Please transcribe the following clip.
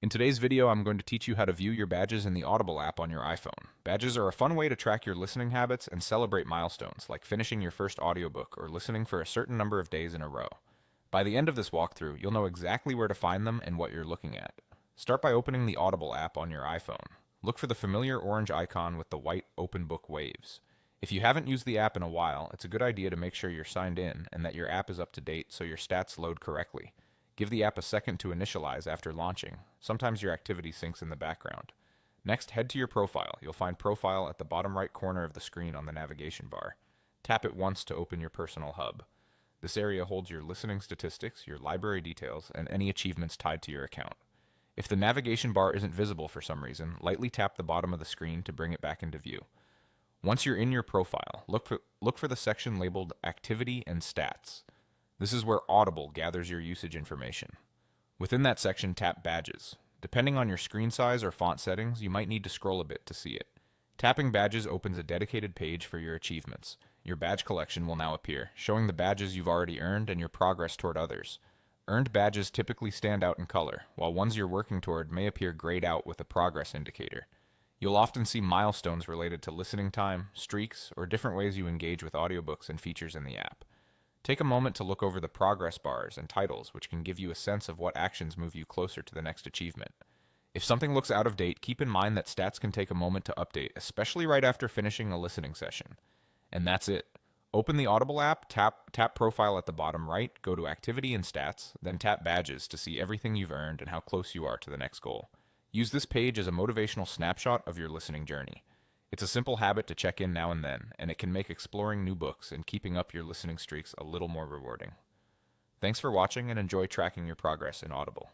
In today's video, I'm going to teach you how to view your badges in the Audible app on your iPhone. Badges are a fun way to track your listening habits and celebrate milestones, like finishing your first audiobook or listening for a certain number of days in a row. By the end of this walkthrough, you'll know exactly where to find them and what you're looking at. Start by opening the Audible app on your iPhone. Look for the familiar orange icon with the white open book waves. If you haven't used the app in a while, it's a good idea to make sure you're signed in and that your app is up to date so your stats load correctly. Give the app a second to initialize after launching. Sometimes your activity syncs in the background. Next, head to your profile. You'll find Profile at the bottom right corner of the screen on the navigation bar. Tap it once to open your personal hub. This area holds your listening statistics, your library details, and any achievements tied to your account. If the navigation bar isn't visible for some reason, lightly tap the bottom of the screen to bring it back into view. Once you're in your profile, look for the section labeled Activity and Stats. This is where Audible gathers your usage information. Within that section, tap Badges. Depending on your screen size or font settings, you might need to scroll a bit to see it. Tapping Badges opens a dedicated page for your achievements. Your badge collection will now appear, showing the badges you've already earned and your progress toward others. Earned badges typically stand out in color, while ones you're working toward may appear grayed out with a progress indicator. You'll often see milestones related to listening time, streaks, or different ways you engage with audiobooks and features in the app. Take a moment to look over the progress bars and titles, which can give you a sense of what actions move you closer to the next achievement. If something looks out of date, keep in mind that stats can take a moment to update, especially right after finishing a listening session. And that's it. Open the Audible app, tap Profile at the bottom right, go to Activity and Stats, then tap Badges to see everything you've earned and how close you are to the next goal. Use this page as a motivational snapshot of your listening journey. It's a simple habit to check in now and then, and it can make exploring new books and keeping up your listening streaks a little more rewarding. Thanks for watching and enjoy tracking your progress in Audible.